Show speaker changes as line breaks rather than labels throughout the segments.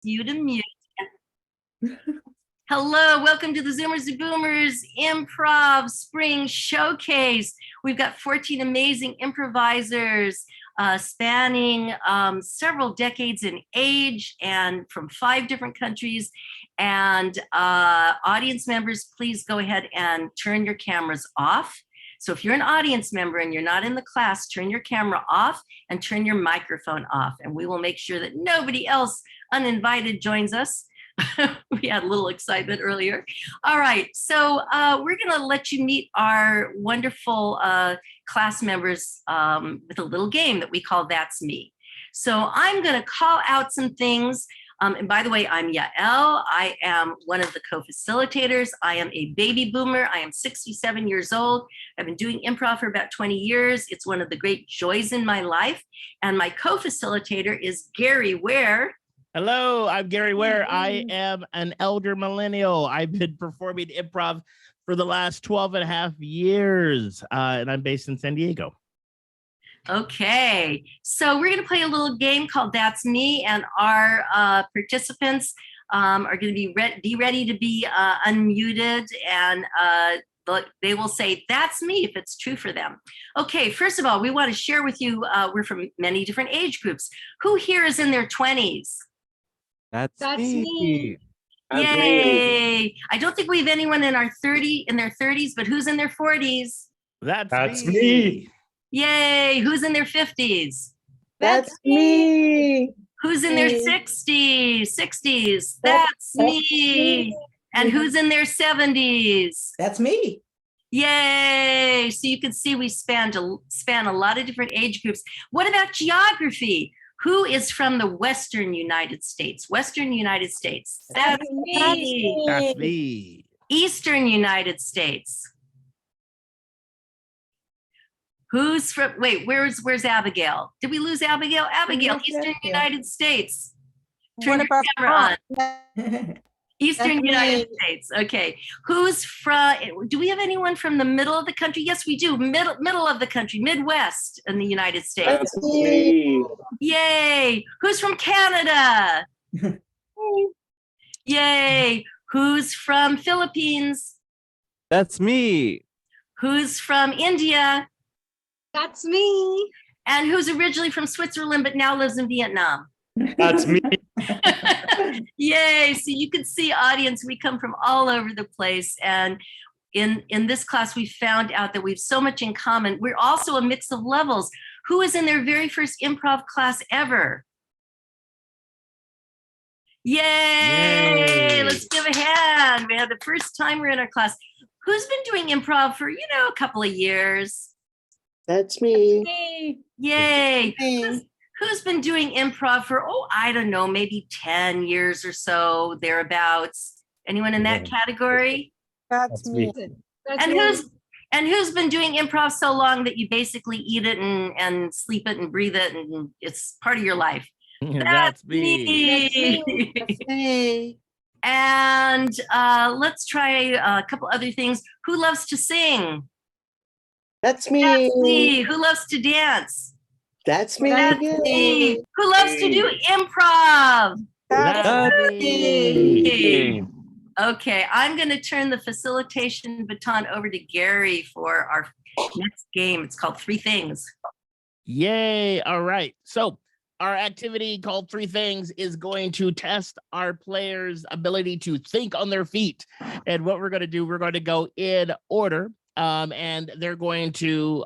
You to mute. Hello, welcome to the Zoomers and Boomers Improv Spring Showcase. We've got 14 amazing improvisers spanning several decades in age and from 5 different countries. And audience members, please go ahead and turn your cameras off. So if you're an audience member and you're not in the class, turn your camera off and turn your microphone off. And we will make sure that nobody else uninvited joins us. We had a little excitement earlier. All right, so we're gonna let you meet our wonderful class members with a little game that we call That's Me. So I'm gonna call out some things. And by the way, I'm Yael. I am one of the co-facilitators. I am a baby boomer. I am 67 years old. I've been doing improv for about 20 years. It's one of the great joys in my life. And my co-facilitator is Gary Ware.
Hello, I'm Gary Ware. I am an elder millennial. I've been performing improv for the last 12 and a half years, and I'm based in San Diego.
Okay, so we're going to play a little game called That's Me, and our participants are going to be ready to be unmuted, and they will say, that's me, if it's true for them. Okay, first of all, we want to share with you, we're from many different age groups. Who here is in their 20s?
That's me.
Yay! I don't think we have anyone in their 30s, but who's in their 40s?
That's me.
Yay! Who's in their 50s?
That's me.
Who's in their 60s? That's me. And who's in their 70s?
That's me.
Yay! So you can see we span a lot of different age groups. What about geography? Who is from the Western United States? Western United States. That's me.
That's me.
Eastern United States. Who's from, wait, where's Abigail? Did we lose Abigail? Abigail, Eastern United States. Turn your camera on. Eastern United States. Okay. Who's from, do we have anyone from the middle of the country? Yes, we do. Middle of the country, Midwest in the United States.
That's me.
Yay. Who's from Canada? Yay. Who's from Philippines?
That's me.
Who's from India?
That's me.
And who's originally from Switzerland but now lives in Vietnam?
That's me.
Yay. So you can see, audience, we come from all over the place. And in this class, we found out that we have so much in common. We're also a mix of levels. Who is in their very first improv class ever? Yay. Let's give a hand. We had the first timer in our class. Who's been doing improv for, a couple of years?
That's me.
Yay. Who's been doing improv for, I don't know, maybe 10 years or so, thereabouts? Anyone in that category?
That's me.
And who's been doing improv so long that you basically eat it and sleep it and breathe it and it's part of your life?
That's me.
That's me.
And let's try a couple other things. Who loves to sing?
That's me.
That's me. Who loves to dance?
That's me.
That's me. Who loves to do improv?
That's
me. Okay, I'm going to turn the facilitation baton over to Gary for our next game. It's called 3 Things.
Yay. All right. So our activity called 3 Things is going to test our players' ability to think on their feet. And what we're going to do, we're going to go in order. And they're going to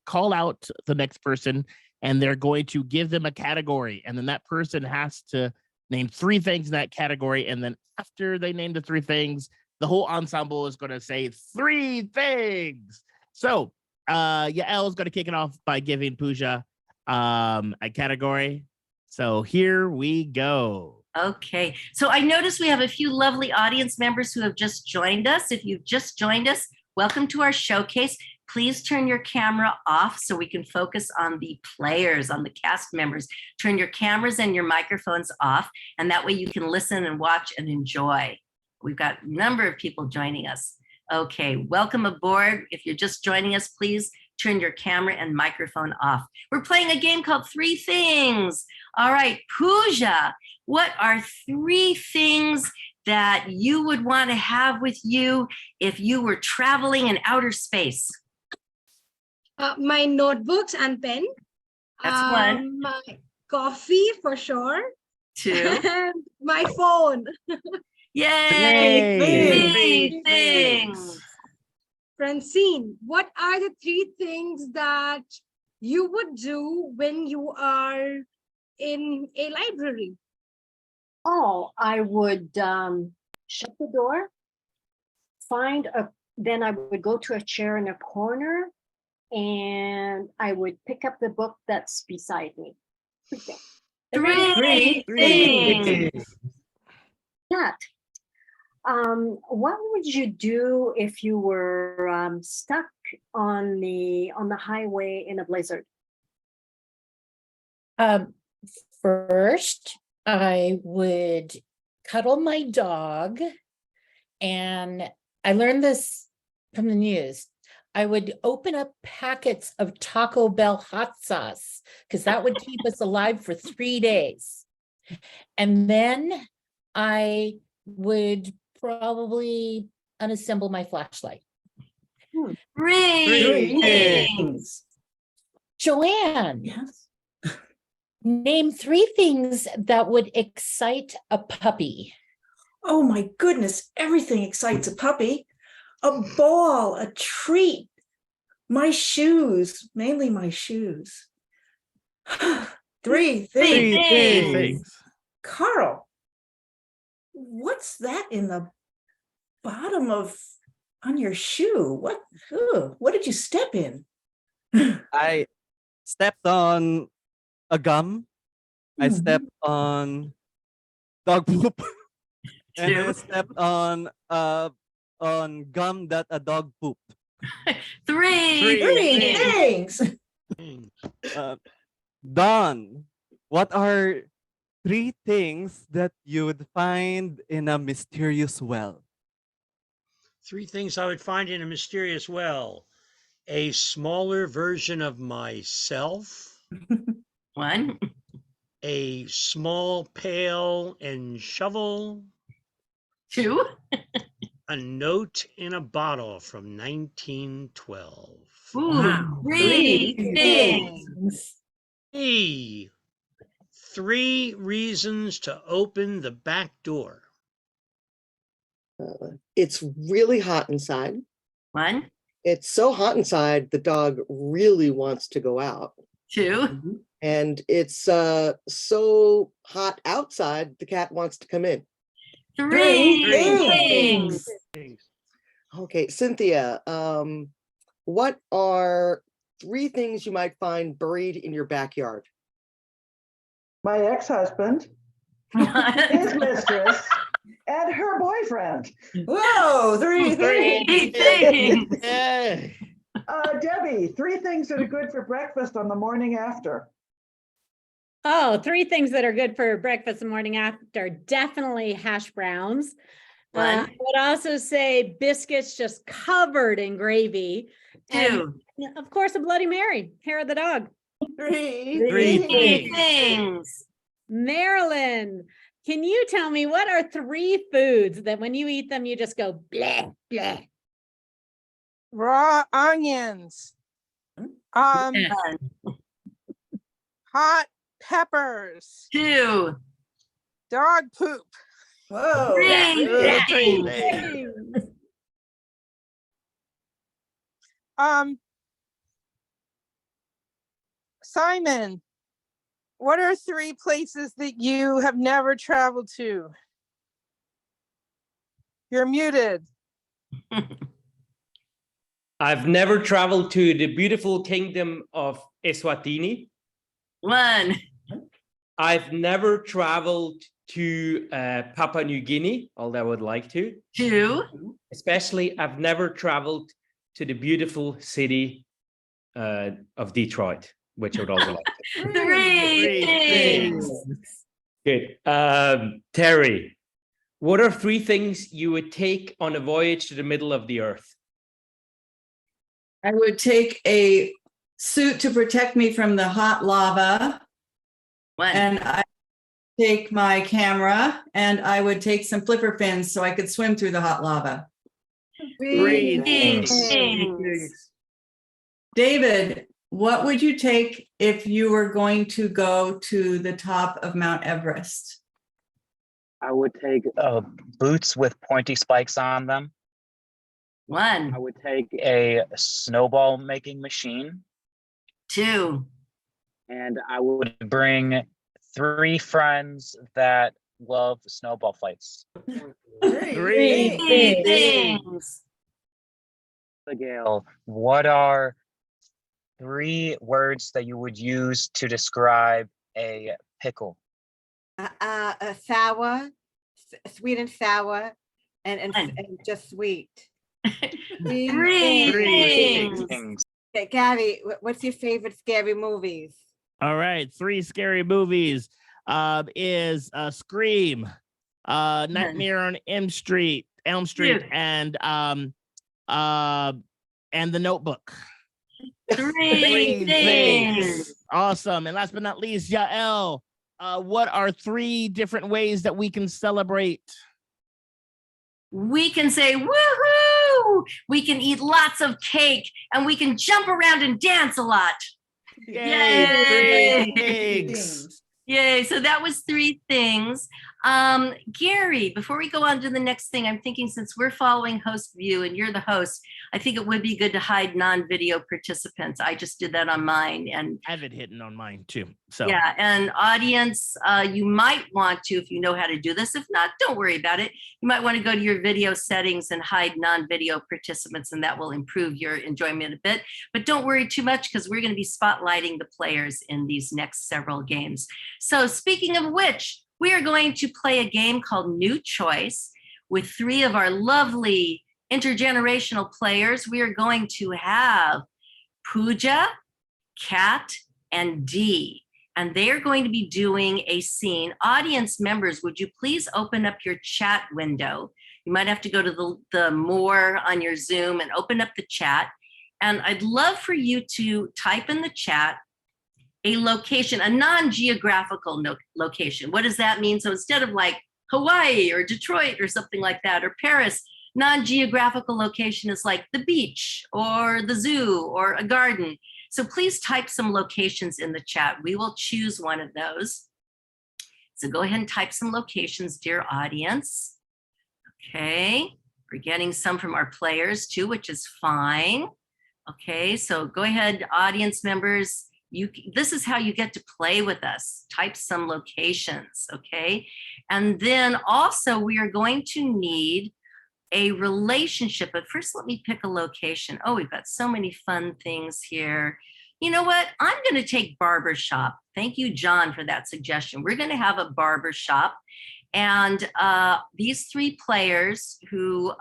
call out the next person, and they're going to give them a category. And then that person has to name 3 things in that category. And then after they name the 3 things, the whole ensemble is going to say 3 things. So Yael is going to kick it off by giving Pooja a category. So here we go.
Okay, so I notice we have a few lovely audience members who have just joined us. If you've just joined us, welcome to our showcase. Please turn your camera off so we can focus on the players, on the cast members. Turn your cameras and your microphones off, and that way you can listen and watch and enjoy. We've got a number of people joining us. Okay, welcome aboard. If you're just joining us, please turn your camera and microphone off. We're playing a game called Three Things. All right, Pooja, what are 3 things that you would want to have with you if you were traveling in outer space?
My notebooks and pen.
That's one.
My coffee for sure.
2.
And my phone.
Yay!
Yay.
3 things.
Francine, what are the 3 things that you would do when you are in a library?
Oh, I would shut the door, then I would go to a chair in a corner and I would pick up the book that's beside me. 3 things.
3 things.
That. What would you do if you were stuck on the highway in a blizzard?
First, I would cuddle my dog, and I learned this from the news. I would open up packets of Taco Bell hot sauce because that would keep us alive for 3 days. And then I would probably unassemble my flashlight.
3 things.
Joanne,
Yes.
name 3 things that would excite a puppy.
Oh my goodness, everything excites a puppy. A ball, a treat, my shoes, mainly my shoes. 3 things.
3 things.
Carl, what's that in the bottom on your shoe? What did you step in?
I stepped on a gum. I stepped on dog poop. And I stepped on gum that a dog pooped.
3
3
things.
things.
Don, what are 3 things that you would find in a mysterious well?
3 things I would find in a mysterious well. A smaller version of myself,
1.
a small pail and shovel,
2.
a note in a bottle from 1912.
Ooh,
Wow.
3
3
things.
E, 3 reasons to open the back door.
It's really hot inside.
1,
It's so hot inside, the dog really wants to go out.
2,
And it's so hot outside, the cat wants to come in.
3
things.
things.
Okay, Cynthia, what are 3 things you might find buried in your backyard?
My ex-husband, his mistress, and her boyfriend.
Whoa, 3 things.
3 things.
Yay.
Debbie, 3 things that are good for breakfast on the morning after.
Oh, 3 things that are good for breakfast the morning after. Definitely hash browns. I
1,
would also say biscuits just covered in gravy.
2,
And of course, a Bloody Mary, hair of the dog.
3
3
3
things.
things.
Marilyn, can you tell me what are 3 foods that when you eat them, you just go bleh, bleh?
Raw onions,
One,
hot peppers,
2,
dog poop.
Whoa.
3
3
things.
things.
Simon, what are 3 places that you have never traveled to? You're muted.
I've never traveled to the beautiful kingdom of Eswatini.
1,
I've never traveled to Papua New Guinea, although I would like to.
2,
Especially, I've never traveled to the beautiful city of Detroit, which I would also like to.
3 things.
Good. Terry, what are 3 things you would take on a voyage to the middle of the earth?
I would take a suit to protect me from the hot lava.
One.
And I take my camera and I would take some flipper fins so I could swim through the hot lava.
Three
things.
David, what would you take if you were going to go to the top of Mount Everest?
I would take boots with pointy spikes on them.
One.
I would take a snowball making machine.
2.
And I would bring 3 friends that love snowball fights.
Three
things.
Abigail, what are 3 words that you would use to describe a pickle?
Sour, sweet and sour, and just sweet.
3
things.
Okay, Gabby, what's your favorite scary movies?
All right, 3 scary movies is Scream, Nightmare on Elm Street, and The Notebook.
3 things.
Awesome. And last but not least, Yael, what are 3 different ways that we can celebrate?
We can say woohoo! We can eat lots of cake, and we can jump around and dance a lot.
Yay!
Thanks. Yay. So that was 3 things. Gary, before we go on to the next thing, I'm thinking since we're following host view and you're the host, I think it would be good to hide non-video participants. I just did that on mine. And
I have it hidden on mine too. So
yeah, and audience, you might want to, if you know how to do this. If not, don't worry about it. You might want to go to your video settings and hide non-video participants, and that will improve your enjoyment a bit. But don't worry too much, because we're going to be spotlighting the players in these next several games. So speaking of which, we are going to play a game called New Choice with 3 of our lovely intergenerational players. We are going to have Pooja, Kat, and Dee, and they are going to be doing a scene. Audience members, would you please open up your chat window? You might have to go to the more on your Zoom and open up the chat. And I'd love for you to type in the chat a location, a non-geographical location. What does that mean? So instead of like Hawaii or Detroit or something like that, or Paris, non-geographical location is like the beach or the zoo or a garden. So please type some locations in the chat. We will choose one of those. So go ahead and type some locations, dear audience. Okay, we're getting some from our players too, which is fine. Okay, so go ahead, audience members. This is how you get to play with us. Type some locations, okay? And then also we are going to need a relationship, but first let me pick a location. Oh, we've got so many fun things here. You know what? I'm gonna take barbershop. Thank you, John, for that suggestion. We're gonna have a barbershop. And these 3 players who,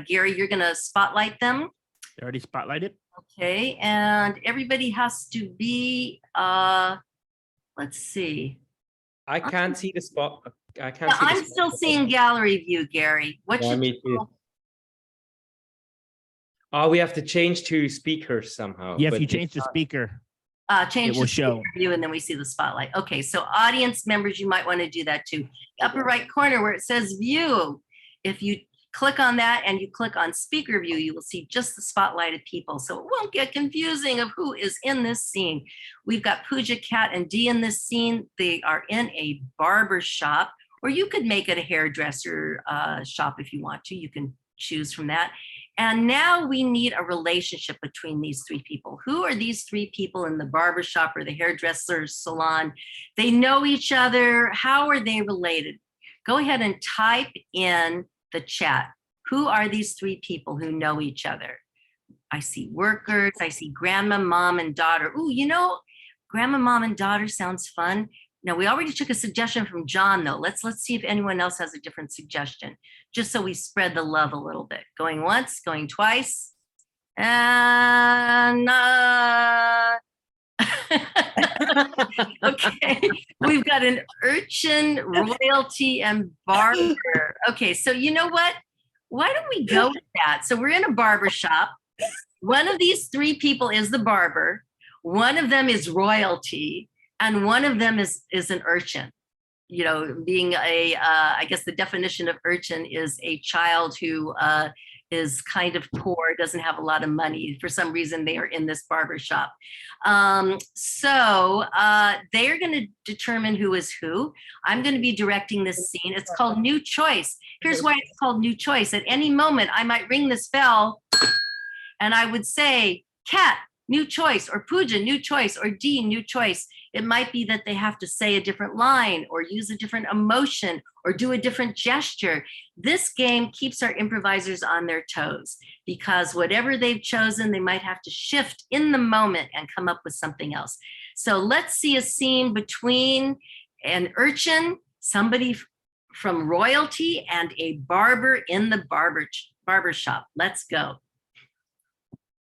Gary, you're gonna spotlight them.
They already spotlighted.
Okay, and everybody has to be, let's see.
I can't see the spot. I can't
Yeah,
see the
I'm
spot.
still seeing gallery view, Gary. What
Yeah,
should
me too. Oh, we have to change to speakers somehow.
Yeah, if
but
you
it's
change the
not-
speaker,
change
it will
the
show.
speaker view and then we see the spotlight. Okay, so audience members, you might want to do that too. Upper right corner where it says view, if you click on that and you click on speaker view, you will see just the spotlighted people. So it won't get confusing of who is in this scene. We've got Pooja, Kat, and Dee in this scene. They are in a barber shop, or you could make it a hairdresser shop if you want to. You can choose from that. And now we need a relationship between these 3 people. Who are these 3 people in the barber shop or the hairdresser salon? They know each other. How are they related? Go ahead and type in the chat. Who are these 3 people who know each other? I see workers, I see grandma, mom, and daughter. Ooh, you know, grandma, mom, and daughter sounds fun. Now, we already took a suggestion from John, though. Let's see if anyone else has a different suggestion, just so we spread the love a little bit. Going once, going twice, and okay, we've got an urchin, royalty, and barber. Okay, so you know what? Why don't we go with that? So we're in a barber shop. One of these 3 people is the barber. One of them is royalty, and one of them is an urchin. You know, being I guess the definition of urchin is a child who is kind of poor, doesn't have a lot of money. For some reason, they are in this barber shop. So they are going to determine who is who. I'm going to be directing this scene. It's called New Choice. Here's why it's called New Choice. At any moment, I might ring this bell and I would say, Cat, new choice, or Pooja, new choice, or Dean, new choice. It might be that they have to say a different line or use a different emotion or do a different gesture. This game keeps our improvisers on their toes because whatever they've chosen, they might have to shift in the moment and come up with something else. So let's see a scene between an urchin, somebody from royalty, and a barber in the barber shop. Let's go.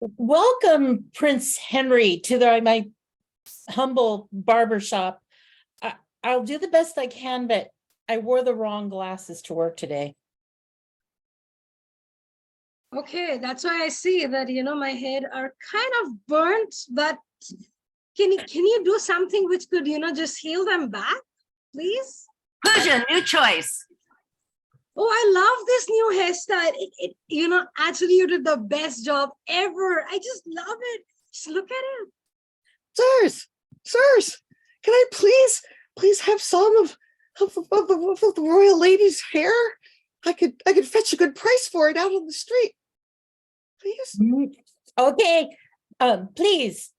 Welcome, Prince Henry, to my humble barber shop. I'll do the best I can, but I wore the wrong glasses to work today.
Okay, that's why I see that, you know, my head are kind of burnt, but can you do something which could, you know, just heal them back, please?
Pooja, new choice.
Oh, I love this new hairstyle. It you know, actually you did the best job ever. I just love it. Just look at it.
Sirs, can I please have some of the royal lady's hair? I could fetch a good price for it out on the street. Please.
Okay. Please,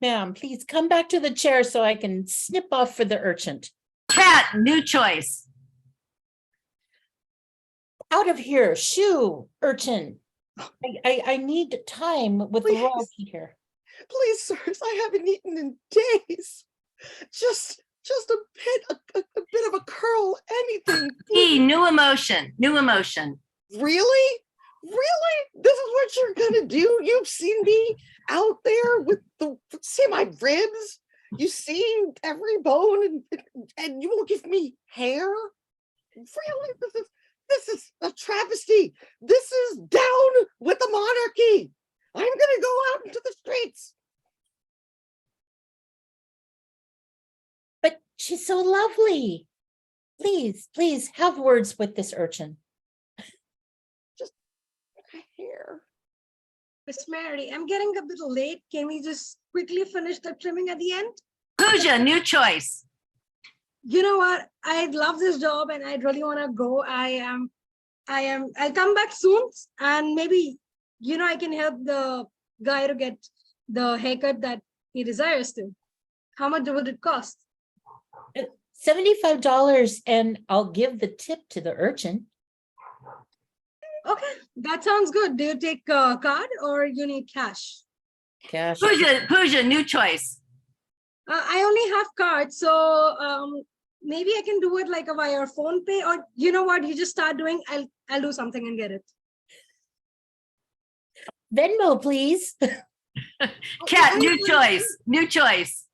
ma'am, please come back to the chair so I can snip off for the urchin.
Cat, new choice.
Out of here, shoo, urchin. I need time with the royalty here.
Please, sirs, I haven't eaten in days. Just a bit of a curl, anything.
New emotion, new emotion.
Really? This is what you're gonna do? You've seen me out there with see my ribs? You see every bone and you will give me hair? Really? This is a travesty. This is down with the monarchy. I'm gonna go out into the streets.
But she's so lovely. Please have words with this urchin.
Just hair.
Miss Mary, I'm getting a bit late. Can we just quickly finish the trimming at the end?
Pooja, new choice.
You know what? I love this job and I really want to go. I'll come back soon and maybe, you know, I can help the guy to get the haircut that he desires to. How much would it cost?
$75, and I'll give the tip to the urchin.
Okay, that sounds good. Do you take a card or you need cash?
Cash.
Pooja, new choice.
I only have cards, so maybe I can do it like via phone pay, or you know what? You just start doing. I'll do something and get it.
Venmo, please.
Cat, new choice. New choice.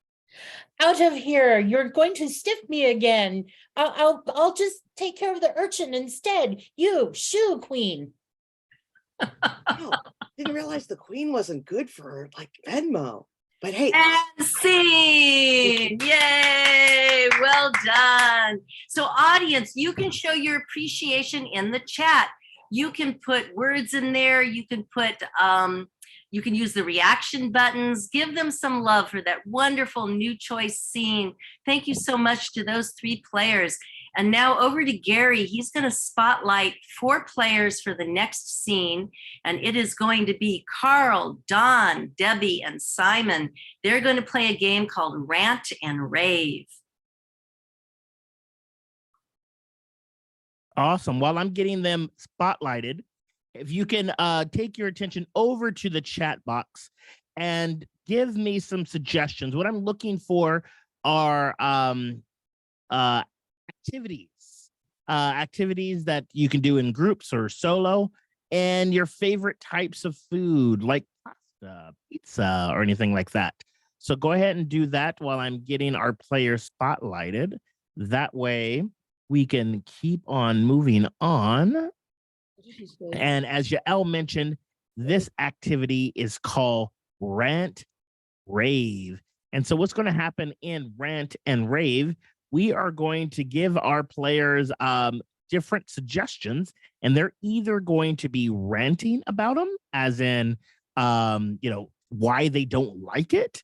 Out of here! You're going to stiff me again. I'll just take care of the urchin instead. You, shoo, queen.
Oh, didn't realize the queen wasn't good for like Venmo. But hey,
and scene. Yay! Well done. So, audience, you can show your appreciation in the chat. You can put words in there. You can put you can use the reaction buttons. Give them some love for that wonderful new choice scene. Thank you so much to those 3 players. And now over to Gary. He's going to spotlight 4 players for the next scene. And it is going to be Carl, Don, Debbie, and Simon. They're going to play a game called Rant and Rave.
Awesome. While I'm getting them spotlighted, if you can take your attention over to the chat box and give me some suggestions. What I'm looking for are activities that you can do in groups or solo, and your favorite types of food like pasta, pizza, or anything like that. So go ahead and do that while I'm getting our players spotlighted. That way we can keep on moving on. And as Yael mentioned, this activity is called Rant rave. And so what's going to happen in rant and rave, we are going to give our players different suggestions, and they're either going to be ranting about them, as in, why they don't like it,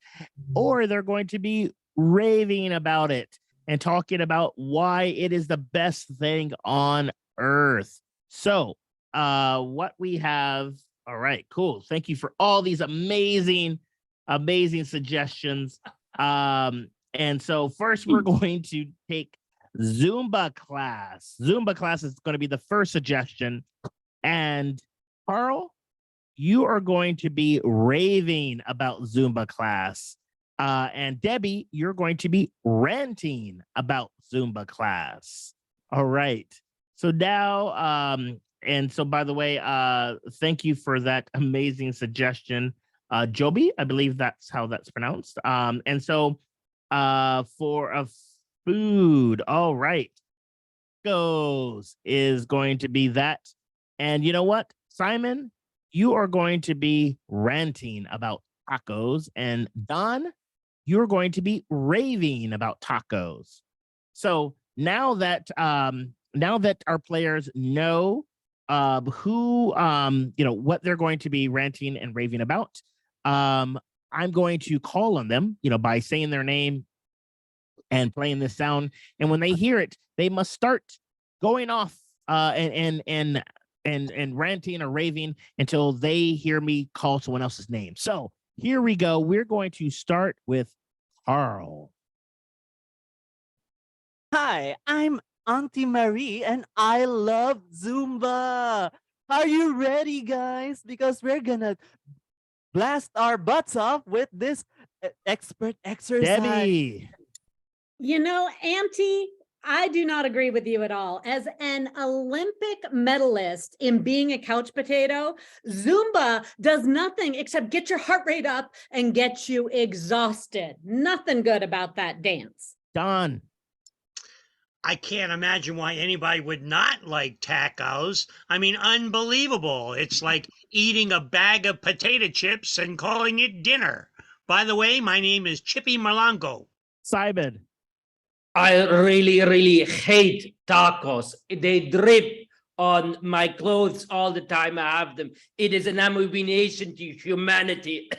or they're going to be raving about it and talking about why it is the best thing on earth. So, what we have, all right, cool. Thank you for all these amazing suggestions. And so first we're going to take Zumba class. Zumba class is going to be the first suggestion. And Carl, you are going to be raving about Zumba class. And Debbie, you're going to be ranting about Zumba class. All right. So now, and so by the way, thank you for that amazing suggestion. Joby, I believe that's how that's pronounced. And so for a food, all right, tacos is going to be that. And you know what, Simon, you are going to be ranting about tacos, and Don, you're going to be raving about tacos. So now that our players know who what they're going to be ranting and raving about, I'm going to call on them, by saying their name and playing this sound. And when they hear it, they must start going off and ranting or raving until they hear me call someone else's name. So here we go. We're going to start with Carl.
Hi, I'm Auntie Marie, and I love Zumba. Are you ready, guys? Because we're gonna blast our butts off with this expert exercise.
Debbie.
Auntie, I do not agree with you at all. As an Olympic medalist in being a couch potato, Zumba does nothing except get your heart rate up and get you exhausted. Nothing good about that dance.
Don.
I can't imagine why anybody would not like tacos. I mean, unbelievable. It's like eating a bag of potato chips and calling it dinner. By the way, my name is Chippy Malango.
Simon.
I really, really hate tacos. They drip on my clothes all the time I have them. It is an abomination to humanity.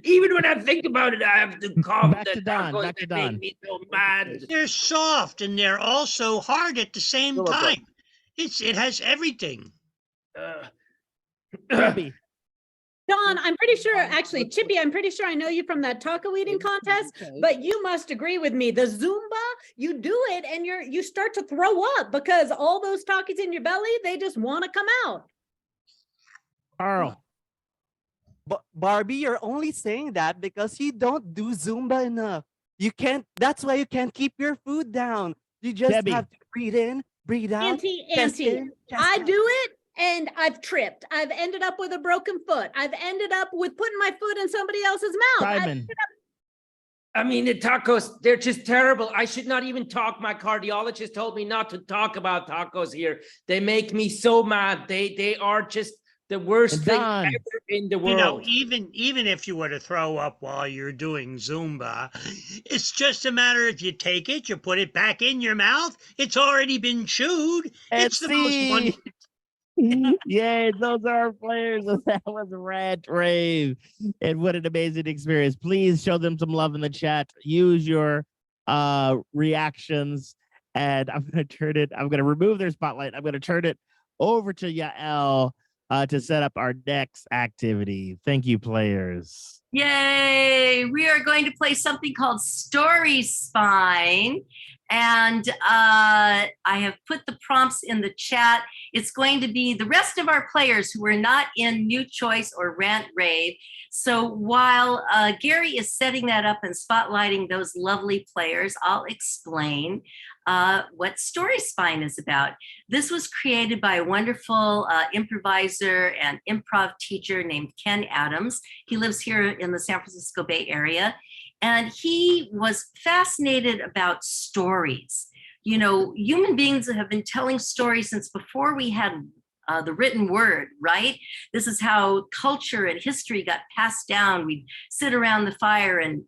Even when I think about it, I have to cough.
Back to Don. Back to Don.
Make me so mad.
They're soft and they're also hard at the same time. It has everything.
Debbie.
Don, I'm pretty sure, actually, Chippy, I'm pretty sure I know you from that taco eating contest, but you must agree with me. The Zumba, you do it and you start to throw up because all those Takis in your belly, they just want to come out.
Carl.
But Barbie, you're only saying that because you don't do Zumba enough. You can't, that's why you can't keep your food down. You just
Debbie.
have to breathe in, breathe out.
Auntie,
chest in, chest
I
out.
do it and I've tripped. I've ended up with a broken foot. I've ended up with putting my foot in somebody else's mouth.
Simon.
I mean, the tacos, they're just terrible. I should not even talk. My cardiologist told me not to talk about tacos here. They make me so mad. They are just the worst thing ever in the world.
Even if you were to throw up while you're doing Zumba, it's just a matter if you take it, you put it back in your mouth. It's already been chewed. It's the most wonderful.
Yay, those are our players. That was Rant Rave. And what an amazing experience. Please show them some love in the chat. Use your reactions. And I'm going to remove their spotlight. I'm going to turn it over to Yael to set up our next activity. Thank you, players.
Yay! We are going to play something called Story Spine. And I have put the prompts in the chat. It's going to be the rest of our players who are not in New Choice or Rant Rave. So while Gary is setting that up and spotlighting those lovely players, I'll explain what Story Spine is about. This was created by a wonderful improviser and improv teacher named Ken Adams. He lives here in the San Francisco Bay Area. And he was fascinated about stories. You know, human beings have been telling stories since before we had the written word, right? This is how culture and history got passed down. We'd sit around the fire and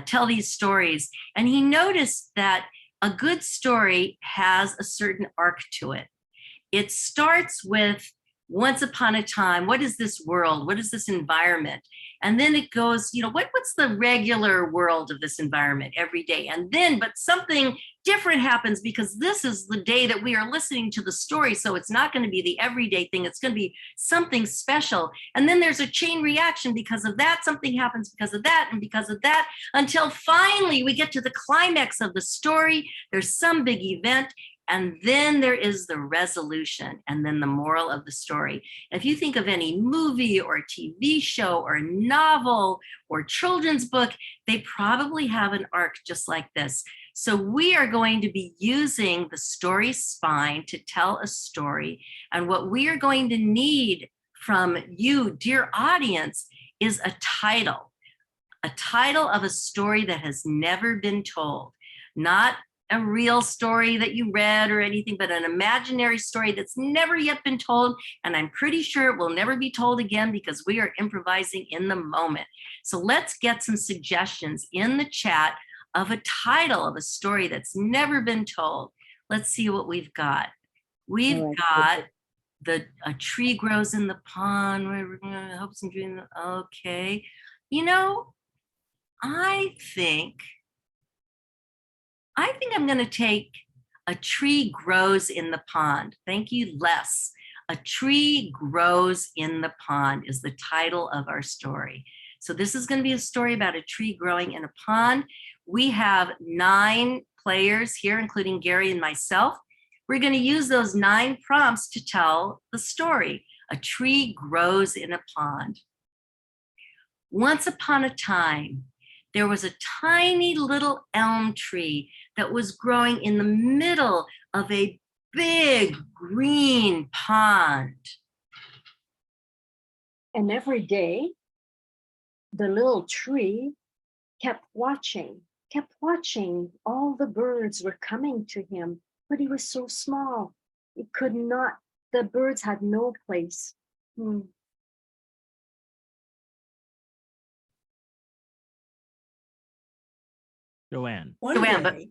tell these stories. And he noticed that a good story has a certain arc to it. It starts with once upon a time, what is this world? What is this environment? And then it goes, you know, what's the regular world of this environment every day? And then, but something different happens because this is the day that we are listening to the story. So it's not going to be the everyday thing. It's going to be something special. And then there's a chain reaction because of that. Something happens because of that and because of that, until finally we get to the climax of the story. There's some big event. And then there is the resolution and then the moral of the story. If you think of any movie or TV show or novel or children's book, they probably have an arc just like this. So we are going to be using the story spine to tell a story. And what we are going to need from you, dear audience, is a title of a story that has never been told, not a real story that you read or anything, but an imaginary story that's never yet been told. And I'm pretty sure it will never be told again because we are improvising in the moment. So let's get some suggestions in the chat of a title of a story that's never been told. Let's see what we've got. We've got a tree grows in the pond. Hopes and dreams. Okay. You know, I think I'm going to take A Tree Grows in the Pond. Thank you, Les. A Tree Grows in the Pond is the title of our story. So this is going to be a story about a tree growing in a pond. We have 9 players here, including Gary and myself. We're going to use those 9 prompts to tell the story. A tree grows in a pond. Once upon a time, there was a tiny little elm tree that was growing in the middle of a big green pond.
And every day, the little tree kept watching. All the birds were coming to him, but he was so small. He could not, the birds had no place.
Joanne.
One day,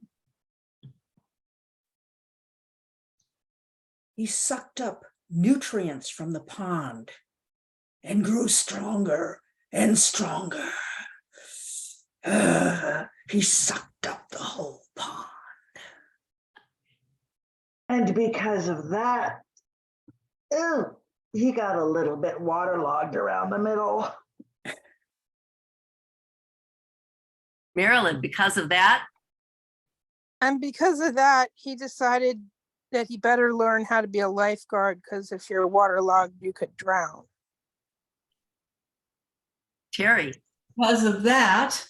he sucked up nutrients from the pond and grew stronger and stronger. He sucked up the whole pond.
And because of that, he got a little bit waterlogged around the middle.
Marilyn, because of that?
And because of that, he decided that he better learn how to be a lifeguard because if you're waterlogged, you could drown.
Terry.
Because of that,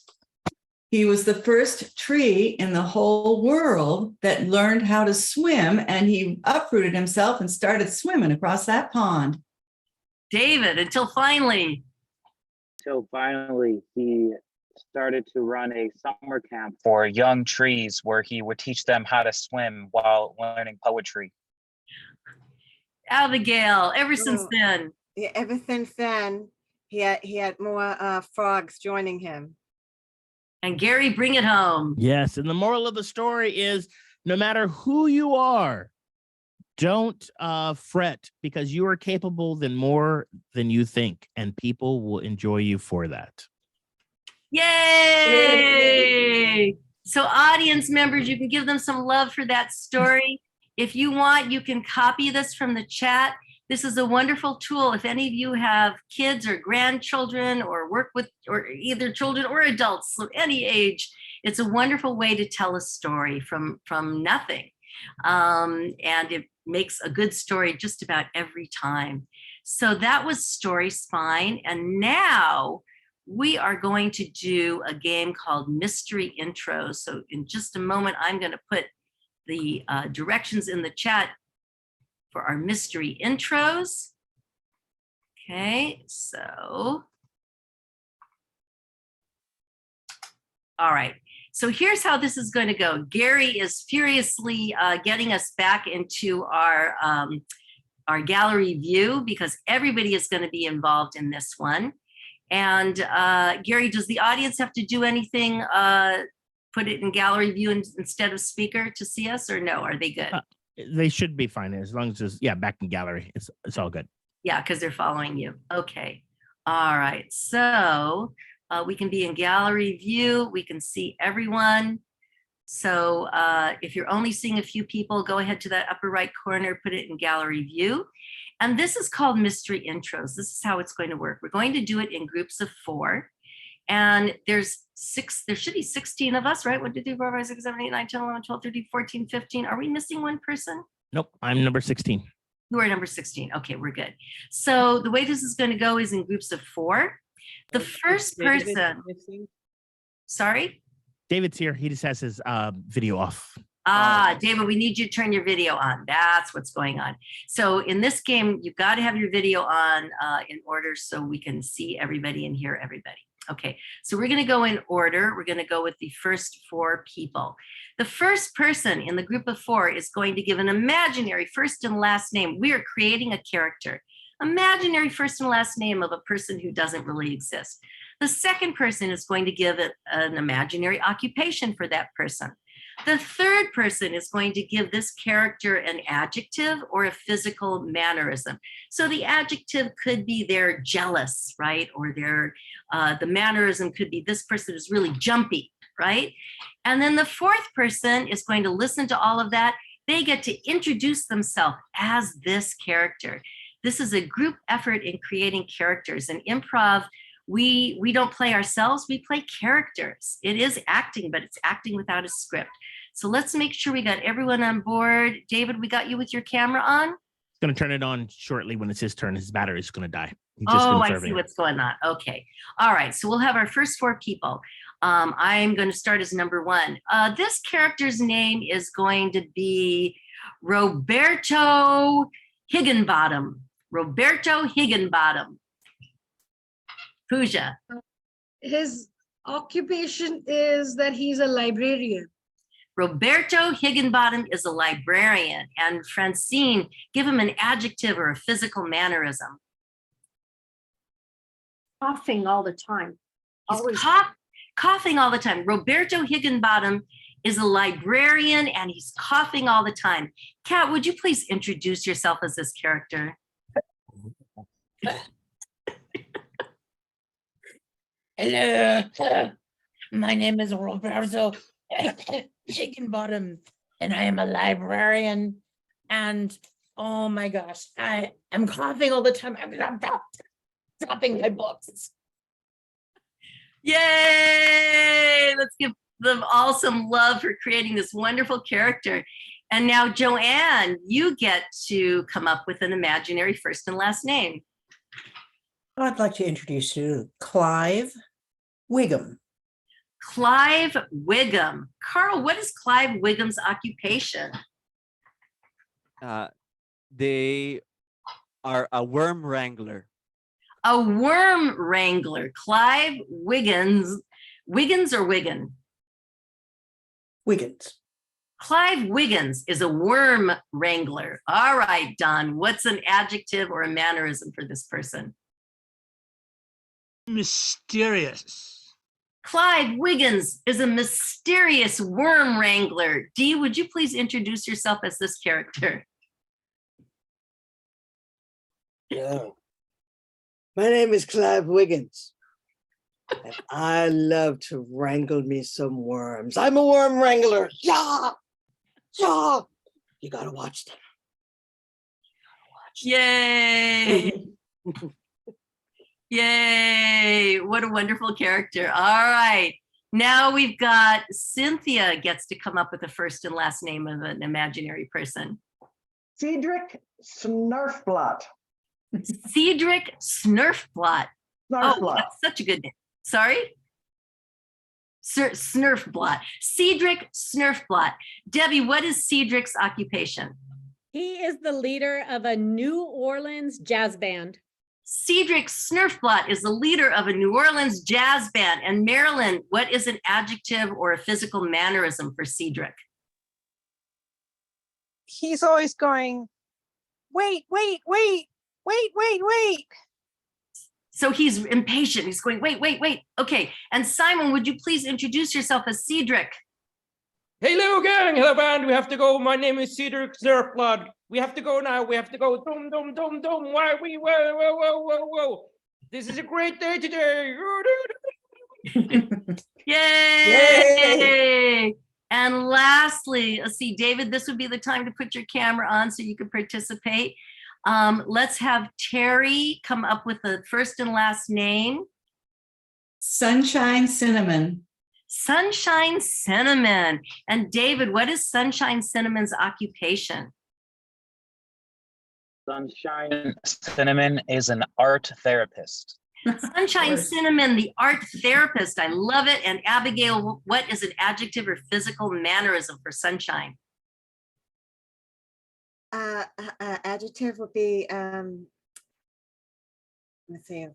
he was the first tree in the whole world that learned how to swim, and he uprooted himself and started swimming across that pond.
David, until finally.
Till finally, he started to run a summer camp for young trees where he would teach them how to swim while learning poetry.
Abigail, ever since then.
Yeah, ever since then, he had more frogs joining him.
And Gary, bring it home.
Yes, and the moral of the story is no matter who you are, don't fret because you are capable than more than you think, and people will enjoy you for that.
Yay! So audience members, you can give them some love for that story. If you want, you can copy this from the chat. This is a wonderful tool. If any of you have kids or grandchildren or work with or either children or adults of any age, it's a wonderful way to tell a story from nothing. And it makes a good story just about every time. So that was Story Spine. And now we are going to do a game called Mystery Intros. So in just a moment, I'm going to put the directions in the chat for our mystery intros. Okay, so. All right, so here's how this is going to go. Gary is furiously getting us back into our our gallery view because everybody is going to be involved in this one. And Gary, does the audience have to do anything? Put it in gallery view instead of speaker to see us, or no? Are they good?
They should be fine as long as it's back in gallery. It's all good.
Yeah, because they're following you. Okay. All right. So we can be in gallery view. We can see everyone. So if you're only seeing a few people, go ahead to that upper right corner, put it in gallery view. And this is called mystery intros. This is how it's going to work. We're going to do it in groups of 4. And there should be 16 of us, right? 1, 2, 3, 4, 5, 6, 7, 8, 9, 10, 11, 12, 13, 14, 15. Are we missing one person?
Nope, I'm number 16.
You are number 16. Okay, we're good. So the way this is going to go is in groups of 4. The first person, sorry?
David's here. He just has his video off.
David, we need you to turn your video on. That's what's going on. So in this game, you've got to have your video on in order so we can see everybody and hear everybody. Okay, so we're going to go in order. We're going to go with the first 4 people. The first person in the group of 4 is going to give an imaginary first and last name. We are creating a character. Imaginary first and last name of a person who doesn't really exist. The second person is going to give it an imaginary occupation for that person. The third person is going to give this character an adjective or a physical mannerism. So the adjective could be they're jealous, right? Or the mannerism could be this person is really jumpy, right? And then the fourth person is going to listen to all of that. They get to introduce themselves as this character. This is a group effort in creating characters. In improv, we don't play ourselves, we play characters. It is acting, but it's acting without a script. So let's make sure we got everyone on board. David, we got you with your camera on?
He's going to turn it on shortly when it's his turn. His battery is going to die.
I see what's going on. Okay. All right. So we'll have our first 4 people. I'm going to start as number 1. This character's name is going to be Roberto Higginbottom. Roberto Higginbottom. Pooja.
His occupation is that he's a librarian.
Roberto Higginbottom is a librarian. And Francine, give him an adjective or a physical mannerism.
Coughing all the time.
He's coughing all the time. Roberto Higginbottom is a librarian and he's coughing all the time. Kat, would you please introduce yourself as this character?
Hello, my name is Roberto Higginbottom, and I am a librarian. And oh my gosh, I am coughing all the time. I'm dropping my books.
Yay! Let's give them all some love for creating this wonderful character. And now, Joanne, you get to come up with an imaginary first and last name.
I'd like to introduce you to Clive Wiggum.
Clive Wiggum. Carl, what is Clive Wiggum's occupation?
They are a worm wrangler.
A worm wrangler. Clive Wiggins. Wiggins or Wiggin?
Wiggins.
Clive Wiggins is a worm wrangler. All right, Don, what's an adjective or a mannerism for this person?
Mysterious.
Clive Wiggins is a mysterious worm wrangler. Dee, would you please introduce yourself as this character?
Yeah. My name is Clive Wiggins. And I love to wrangle me some worms. I'm a worm wrangler. Yeah. Yeah. You gotta watch them.
Yay. Yay. What a wonderful character. All right. Now we've got Cynthia gets to come up with the first and last name of an imaginary person.
Cedric Snurfblot.
Cedric Snurfblot. Oh, that's such a good name. Sorry? Snurfblot. Cedric Snurfblot. Debbie, what is Cedric's occupation?
He is the leader of a New Orleans jazz band.
Cedric Snurfblot is the leader of a New Orleans jazz band. And Marilyn, what is an adjective or a physical mannerism for Cedric?
He's always going wait, wait, wait, wait, wait, wait.
So he's impatient. He's going, wait, wait, wait. Okay. And Simon, would you please introduce yourself as Cedric?
Hello, gang. Hello, band. We have to go. My name is Cedric Surfblood. We have to go now. We have to go. Dum, dum, dum, dum. Why we? Whoa, whoa, whoa, whoa, whoa. This is a great day today.
Yay! And lastly, let's see, David, this would be the time to put your camera on so you could participate. Let's have Terry come up with the first and last name.
Sunshine Cinnamon.
Sunshine Cinnamon. And David, what is Sunshine Cinnamon's occupation?
Sunshine Cinnamon is an art therapist.
Sunshine Cinnamon, the art therapist. I love it. And Abigail, what is an adjective or physical mannerism for Sunshine?
Adjective would be let's see,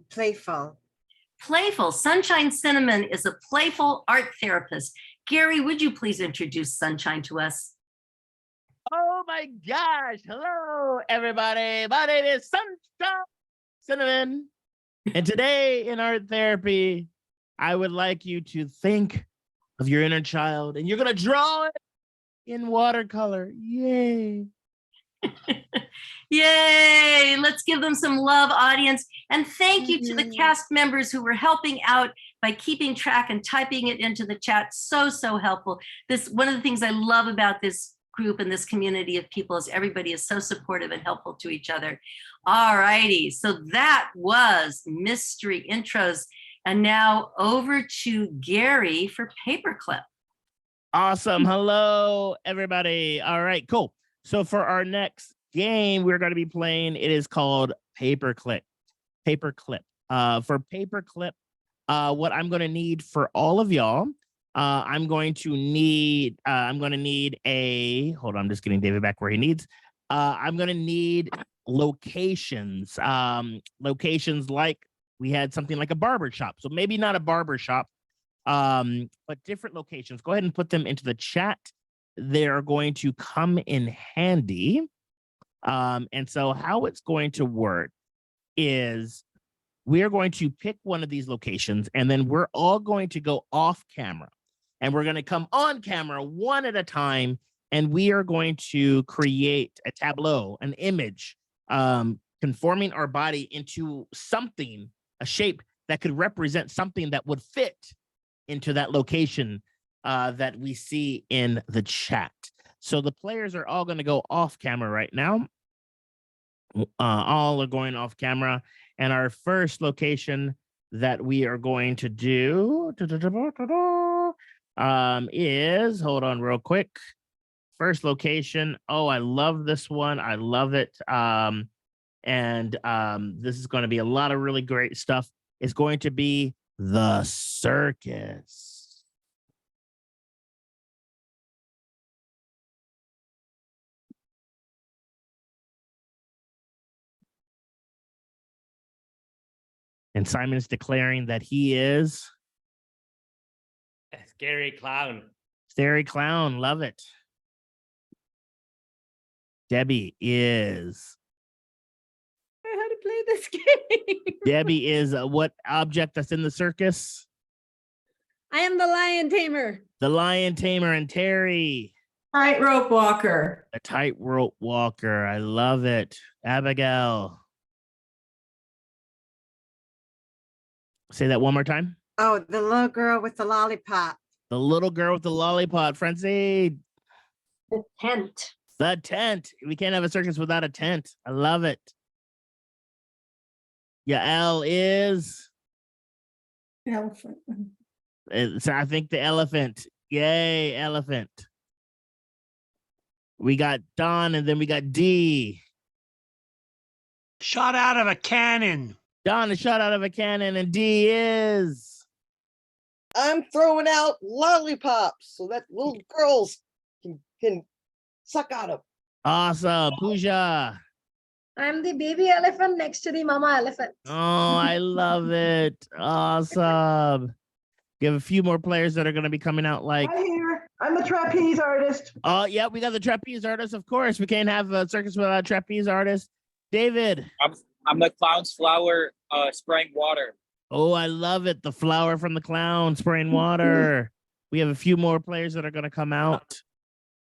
playful.
Playful. Sunshine Cinnamon is a playful art therapist. Gary, would you please introduce Sunshine to us?
Oh my gosh. Hello, everybody. My name is Sunshine Cinnamon. And today in art therapy, I would like you to think of your inner child and you're going to draw it in watercolor. Yay.
Yay. Let's give them some love, audience. And thank you to the cast members who were helping out by keeping track and typing it into the chat. So, so helpful. This one of the things I love about this group and this community of people is everybody is so supportive and helpful to each other. All righty. So that was mystery intros. And now over to Gary for paperclip.
Awesome. Hello, everybody. All right, cool. So for our next game, we're going to be playing, it is called Paperclip. Paperclip. For Paperclip, what I'm going to need for all of y'all, I'm going to need a, hold on, I'm just getting David back where he needs. I'm going to need locations, locations like we had something like a barber shop. So maybe not a barber shop, but different locations. Go ahead and put them into the chat. They're going to come in handy. And so how it's going to work is we're going to pick one of these locations and then we're all going to go off camera and we're going to come on camera one at a time. And we are going to create a tableau, an image, conforming our body into something, a shape that could represent something that would fit into that location that we see in the chat. So the players are all going to go off camera right now. All are going off camera. And our first location that we are going to do is, hold on real quick. First location. Oh, I love this one. I love it. This is going to be a lot of really great stuff. It's going to be the circus. And Simon is declaring that he is
A scary clown.
Scary Clown. Love it. Debbie is.
How to play this game.
Debbie is what object that's in the circus?
I am the lion tamer.
The lion tamer. And Terry.
Tightrope walker.
A tightrope walker. I love it. Abigail. Say that one more time.
Oh, the little girl with the lollipop.
The little girl with the lollipop. Francie.
The tent.
The tent. We can't have a circus without a tent. I love it. Yael is.
Elephant.
So I think the elephant. Yay, elephant. We got Don and then we got D.
Shot out of a cannon.
Don is shot out of a cannon and D is.
I'm throwing out lollipops so that little girls can suck out of.
Awesome. Pooja.
I'm the baby elephant next to the mama elephant.
Oh, I love it. Awesome. You have a few more players that are going to be coming out like.
I I'm the trapeze artist.
Oh, yeah, we got the trapeze artist, of course. We can't have a circus without a trapeze artist. David.
I'm the clown's flower spraying water.
Oh, I love it. The flower from the clown spraying water. We have a few more players that are going to come out.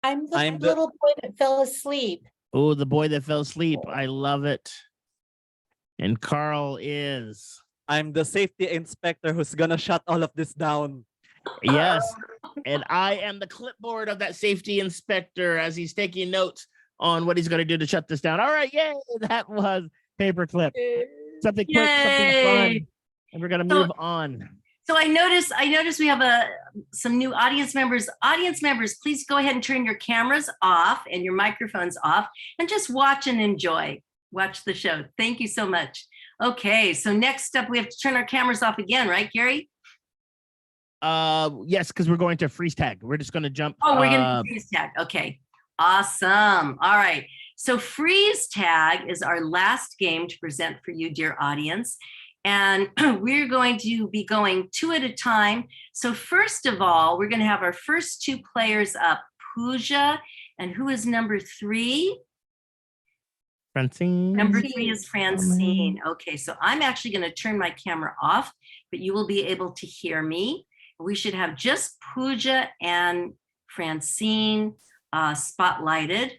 I'm the little boy that fell asleep.
Oh, the boy that fell asleep. I love it. And Carl is.
I'm the safety inspector who's gonna shut all of this down.
Yes. And I am the clipboard of that safety inspector as he's taking notes on what he's going to do to shut this down. All right. Yay. That was paperclip. Something quick, something fun. And we're going to move on.
So I noticed we have some new audience members. Audience members, please go ahead and turn your cameras off and your microphones off and just watch and enjoy. Watch the show. Thank you so much. Okay, so next up, we have to turn our cameras off again, right, Gary?
Yes, because we're going to freeze tag. We're just going to jump.
Oh, we're going to freeze tag. Okay, awesome. All right. So freeze tag is our last game to present for you, dear audience. And we're going to be going 2 at a time. So first of all, we're going to have our first 2 players up, Pooja, and who is number 3?
Francine.
Number 3 is Francine. Okay, so I'm actually going to turn my camera off, but you will be able to hear me. We should have just Pooja and Francine spotlighted.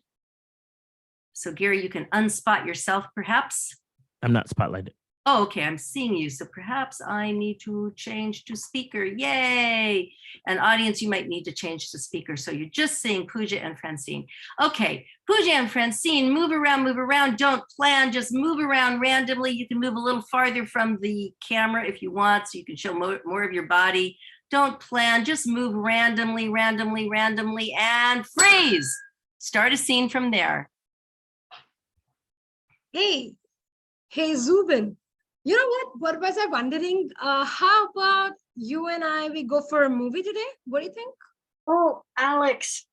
So Gary, you can unspot yourself perhaps.
I'm not spotlighted.
Oh, okay, I'm seeing you. So perhaps I need to change to speaker. Yay. And audience, you might need to change to speaker. So you're just seeing Pooja and Francine. Okay, Pooja and Francine, move around. Don't plan, just move around randomly. You can move a little farther from the camera if you want, so you can show more of your body. Don't plan, just move randomly, and freeze. Start a scene from there.
Hey Zubin. You know what was I wondering? How about you and we go for a movie today? What do you think?
Oh, Alex,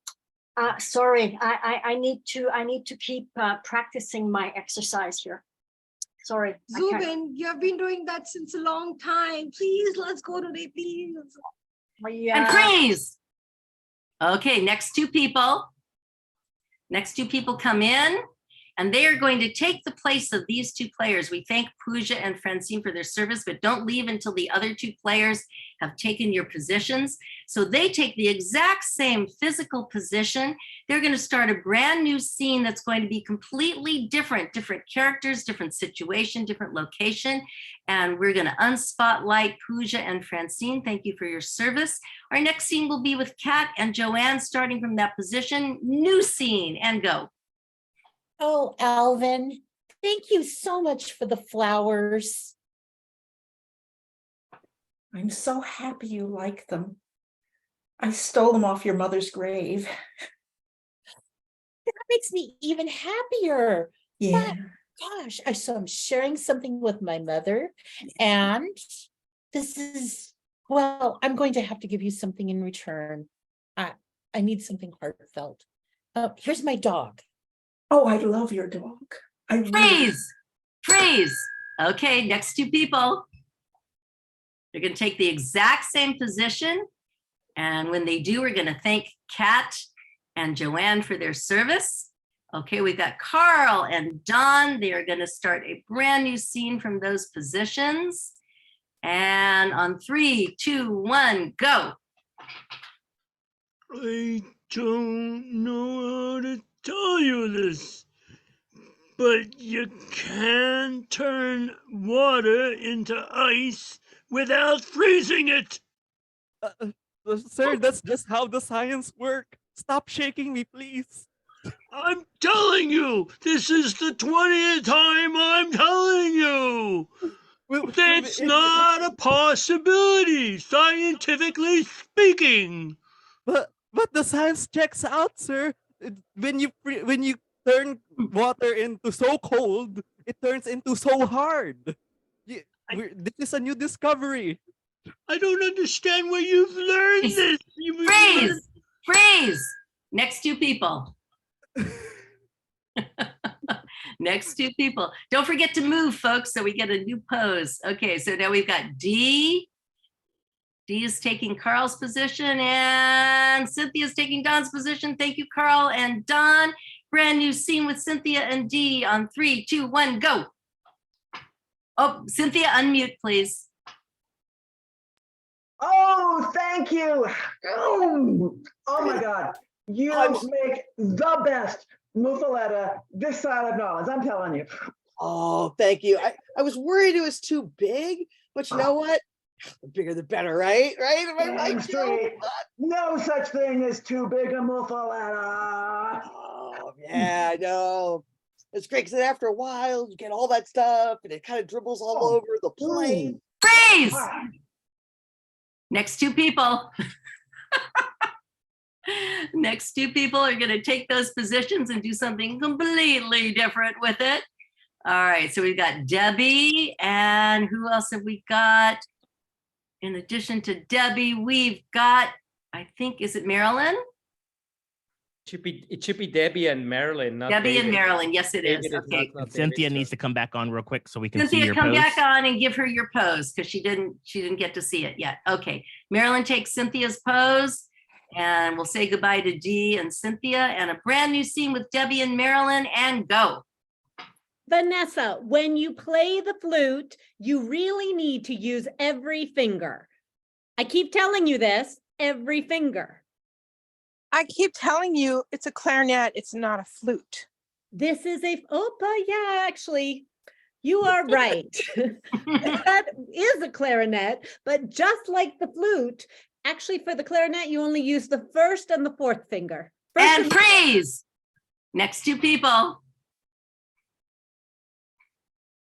sorry, I need to keep practicing my exercise here. Sorry.
Zubin, you have been doing that since a long time. Please, let's go today, please.
Yeah.
And freeze. Okay, next 2 people. Next 2 people come in. And they are going to take the place of these 2 players. We thank Pooja and Francine for their service, but don't leave until the other 2 players have taken your positions. So they take the exact same physical position. They're going to start a brand new scene that's going to be completely different characters, different situation, different location. And we're going to unspotlight Pooja and Francine. Thank you for your service. Our next scene will be with Kat and Joanne, starting from that position. New scene, and go.
Oh, Alvin, thank you so much for the flowers.
I'm so happy you like them. I stole them off your mother's grave.
That makes me even happier.
Yeah.
Gosh, I'm sharing something with my mother, and this is, well, I'm going to have to give you something in return. I need something heartfelt. Here's my dog.
Oh, I love your dog.
Freeze. Okay, next 2 people. They're going to take the exact same position. And when they do, we're going to thank Kat and Joanne for their service. Okay, we've got Carl and Don. They are going to start a brand new scene from those positions. And on 3, 2, 1, go.
I don't know how to tell you this, but you can turn water into ice without freezing it.
Sir, that's just how the science works. Stop shaking me, please.
I'm telling you, this is the 20th time I'm telling you. That's not a possibility, scientifically speaking.
But the science checks out, sir. When you turn water into so cold, it turns into so hard. This is a new discovery.
I don't understand where you've learned this.
Freeze. Next 2 people. Next 2 people. Don't forget to move, folks, so we get a new pose. Okay, so now we've got D Dee is taking Carl's position and Cynthia is taking Don's position. Thank you, Carl and Don. Brand new scene with Cynthia and Dee on 3, 2, 1, go. Oh, Cynthia, unmute, please.
Oh, thank you. Oh my God. You make the best muffaletta this side of New Orleans. I'm telling you.
Oh, thank you. I was worried it was too big, but you know what? The bigger the better, right? Right? Am I
Damn
right, Joe?
straight. No such thing as too big a muffaletta.
Oh, yeah, I know. It's great because after a while, you get all that stuff and it kind of dribbles all over the plate.
Freeze! Next two people. Next two people are going to take those positions and do something completely different with it. All right, so we've got Debbie, and who else have we got? In addition to Debbie, we've got, I think, is it Marilyn?
It should be Debbie and Marilyn, not
Debbie and
David.
Marilyn, yes it is.
David
Okay.
not
Cynthia
David's
needs to come back on real quick so we can see
Cynthia,
your
come
pose.
back on and give her your pose because she didn't get to see it yet. Okay, Marilyn takes Cynthia's pose and we'll say goodbye to Dee and Cynthia and a brand new scene with Debbie and Marilyn and go.
Vanessa, when you play the flute, you really need to use every finger. I keep telling you this, every finger.
I keep telling you it's a clarinet, it's not a flute.
This is yeah, actually, you are right. That is a clarinet, but just like the flute, actually for the clarinet, you only use the first and the fourth finger.
And freeze! Next two people.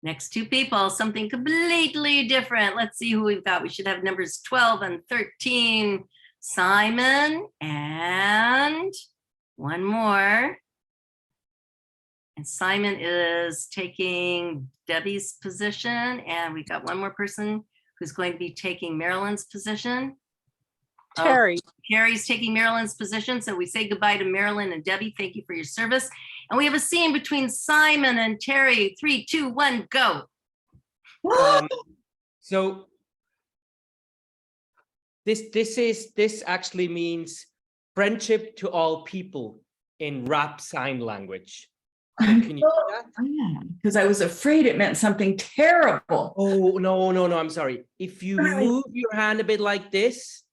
Next two people, something completely different. Let's see who we've got. We should have numbers 12 and 13. Simon and one more. And Simon is taking Debbie's position. And we've got one more person who's going to be taking Marilyn's position.
Terry.
Carrie's taking Marilyn's position. So we say goodbye to Marilyn and Debbie. Thank you for your service. And we have a scene between Simon and Terry. 3, 2, 1, go.
So this actually means friendship to all people in rap sign language. So can you do that?
Because I was afraid it meant something terrible.
Oh, no, I'm sorry. If you move your hand a bit like this,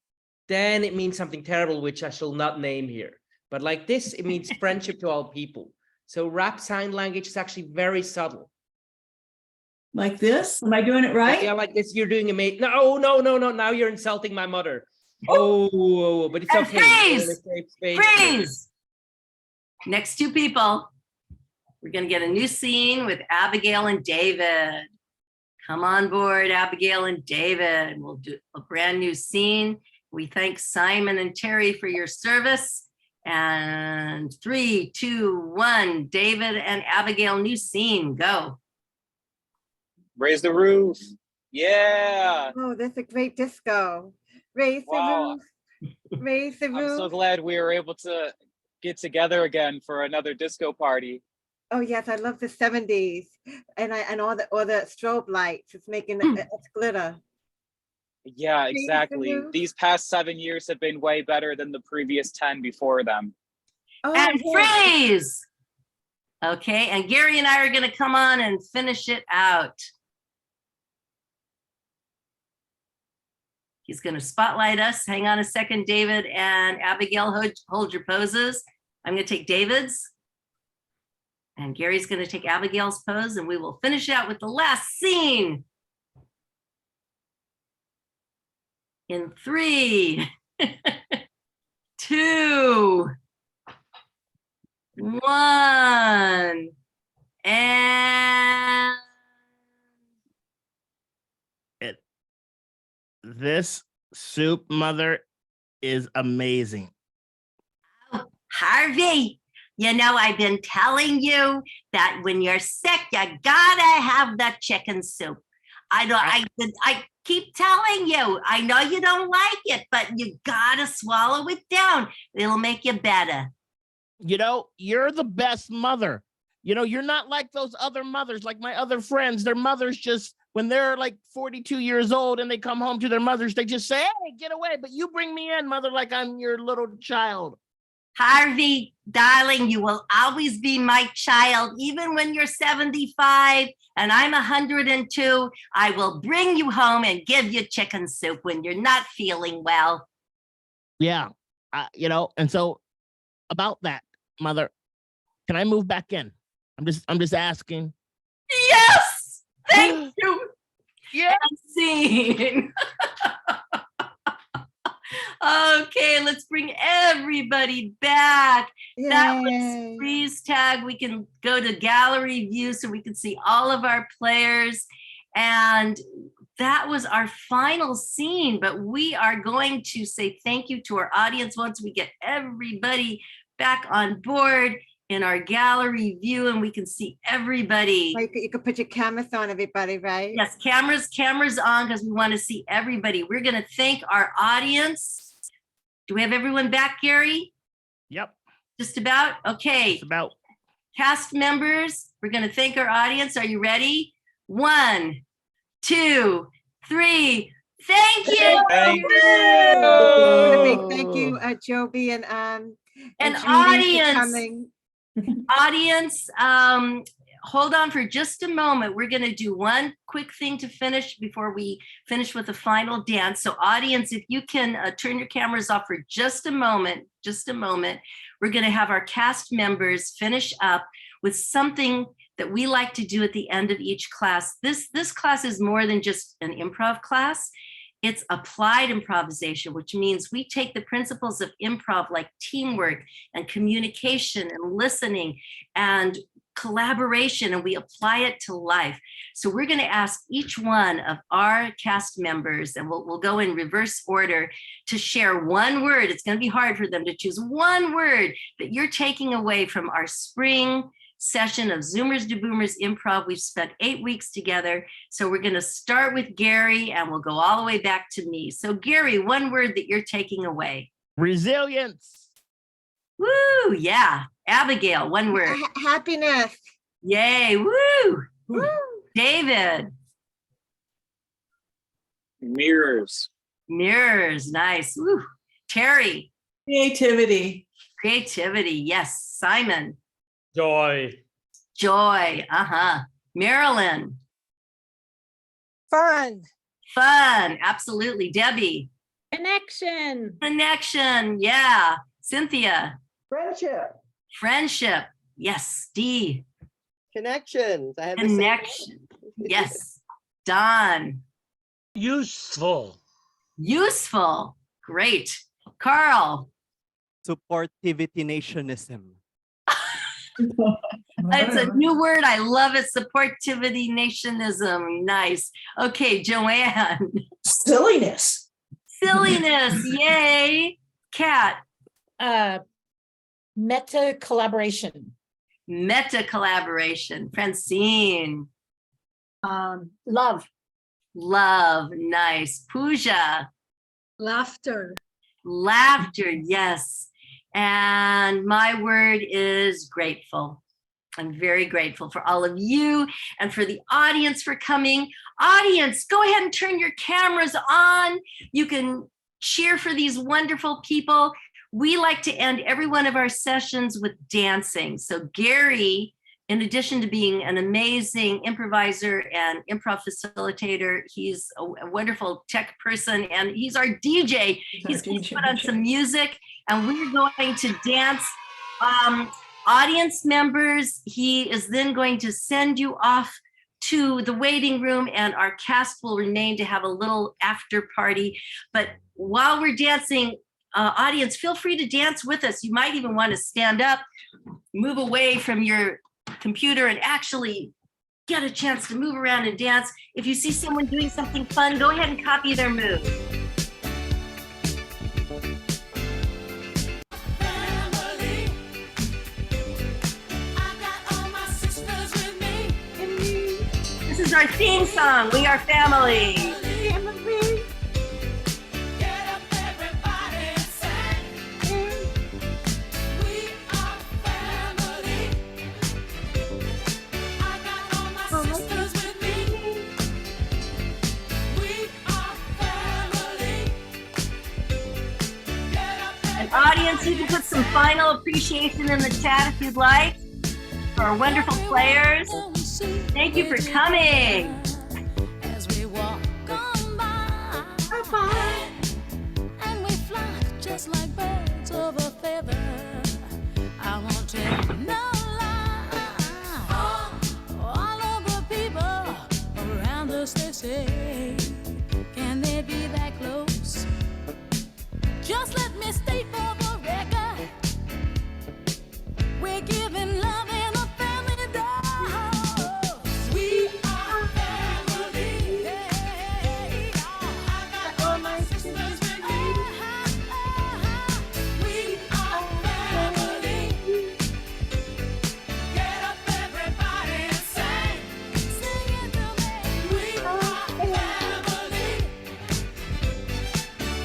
then it means something terrible, which I shall not name here. But like this, it means friendship to all people. So rap sign language is actually very subtle.
Like this? Am I doing it right?
Yeah, like this. You're doing amazing. No. Now you're insulting my mother. Oh, but it's okay.
Freeze! Next two people. We're going to get a new scene with Abigail and David. Come on board, Abigail and David. We'll do a brand new scene. We thank Simon and Terry for your service. And 3, 2, 1, David and Abigail, new scene, go.
Raise the roof. Yeah.
Oh, that's a great disco. Raise
Wow.
the roof. Raise the
I'm
roof.
so glad we were able to get together again for another disco party.
Oh yes, I love the 70s. And all the strobe lights. It's making it glitter.
Yeah,
Raise the
exactly.
roof.
These past 7 years have been way better than the previous 10 before them.
Oh,
And
yes.
freeze! Okay, and Gary and I are going to come on and finish it out. He's going to spotlight us. Hang on a second, David and Abigail, hold your poses. I'm going to take David's. And Gary's going to take Abigail's pose, and we will finish out with the last scene. In 3, 2, 1, and
This soup, mother, is amazing.
Harvey, you know, I've been telling you that when you're sick, you gotta have the chicken soup. I keep telling you, I know you don't like it, but you gotta swallow it down. It'll make you better.
You know, you're the best mother. You know, you're not like those other mothers, like my other friends. Their mothers just when they're like 42 years old and they come home to their mothers, they just say, hey, get away, but you bring me in, mother, like I'm your little child.
Harvey, darling, you will always be my child. Even when you're 75 and I'm 102, I will bring you home and give you chicken soup when you're not feeling well.
Yeah. And so about that, mother, can I move back in? I'm just asking.
Yes. Thank you.
Yeah.
Scene. Okay, let's bring everybody back. That was freeze tag. We can go to gallery view so we can see all of our players. And that was our final scene, but we are going to say thank you to our audience once we get everybody back on board in our gallery view and we can see everybody.
You could put your cameras on, everybody, right?
Yes, cameras on because we want to see everybody. We're going to thank our audience. Do we have everyone back, Gary?
Yep.
Just about? Okay.
Just about.
Cast members, we're going to thank our audience. Are you ready? 1, 2, 3. Thank you.
Thank you, Joby and
And
Judy
audience. Audience, hold on for just a moment. We're going to do one quick thing to finish before we finish with the final dance. So audience, if you can turn your cameras off for just a moment, we're going to have our cast members finish up with something that we like to do at the end of each class. This class is more than just an improv class. It's applied improvisation, which means we take the principles of improv like teamwork and communication and listening and collaboration, and we apply it to life. So we're going to ask each one of our cast members, and we'll go in reverse order, to share one word. It's going to be hard for them to choose one word that you're taking away from our spring session of Zoomers to Boomers Improv. We've spent 8 weeks together. So we're going to start with Gary and we'll go all the way back to me. So Gary, one word that you're taking away.
Resilience.
Woo, yeah. Abigail, one word.
Happiness.
Yay, woo. Woo. David.
Mirrors.
Mirrors, nice. Woo. Terry.
Creativity.
Creativity, yes. Simon.
Joy.
Joy, Marilyn.
Fun.
Fun, absolutely. Debbie.
Connection.
Connection, yeah. Cynthia.
Friendship.
Friendship, yes. Dee.
Connections. I have
Connection, yes. Don.
Useful.
Useful, great. Carl.
Supportivity nationism.
It's a new word. I love it. Supportivity nationism. Nice. Okay, Joanne.
Silliness.
Silliness. Yay. Kat.
Meta collaboration.
Meta collaboration. Francine.
Love.
Love. Nice. Pooja.
Laughter.
Laughter. Yes. And my word is grateful. I'm very grateful for all of you and for the audience for coming. Audience, go ahead and turn your cameras on. You can cheer for these wonderful people. We like to end every one of our sessions with dancing. So Gary, in addition to being an amazing improviser and improv facilitator, he's a wonderful tech person and he's our DJ. He's going to put on some music and we're going to dance. Audience members, he is then going to send you off to the waiting room and our cast will remain to have a little after party. But while we're dancing, audience, feel free to dance with us. You might even want to stand up, move away from your computer and actually get a chance to move around and dance. If you see someone doing something fun, go ahead and copy their move. This is our theme song. We are family. audience, you can put some final appreciation in the chat if you'd like for our wonderful players. Thank you for coming.
As we walk on by. Bye-bye. And we fly just like birds of a feather. I won't tell no lie. All of the people around us, they say, can they be that close? Just let me state for the record, we're giving love in a family dose. We are family. I got all my sisters with me. We are family. Get up, everybody, and sing. Sing it to me. We are family.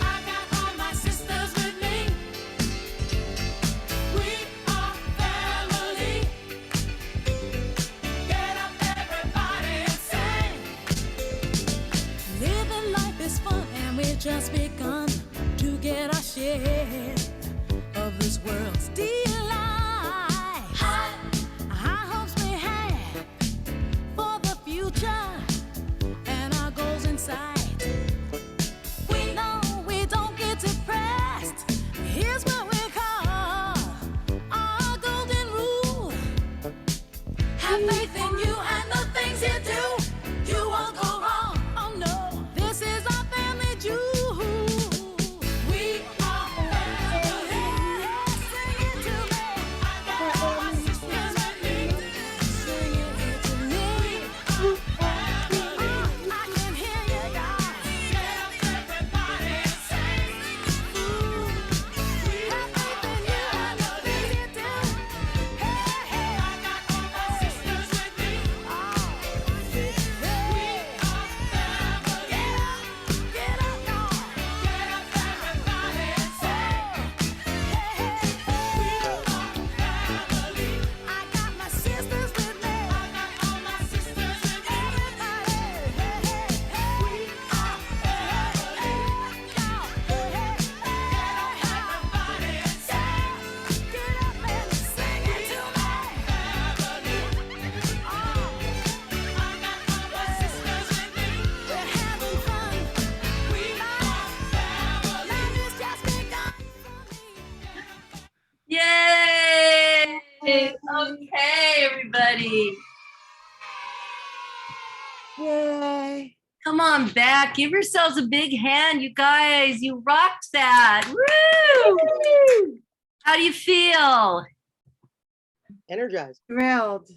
I got all my sisters with me. We are family. Get up, everybody, and sing. Living life is fun, and we just begun to get our share of this world's delight. High hopes we have for the future and our goals in sight. We know we don't get depressed. Here's what we call our golden rule. Have faith in you and the things you do. You won't go wrong. Oh no, this is our family jewel. We are family. Sing it to me. I got all my sisters with me. Sing it to me. I can hear you guys. Get up, everybody, and sing. Have faith in you and the things you do. Hey, hey, I got all my sisters with me. We are family. Get up, y'all. Get up, everybody, and sing. Hey, hey, we are family. I got my sisters with me. I got all my sisters with me. Everybody, hey, hey, hey. We are family. Y'all, hey, hey, get up, everybody, and sing. Get up and sing it to me. Family. I got all my sisters with me. We're having fun. We are family. Life is just begun for me.
Yay! Okay, everybody.
Yay.
Come on back. Give yourselves a big hand, you guys. You rocked that. Woo! How do you feel?
Energized.
Thrilled.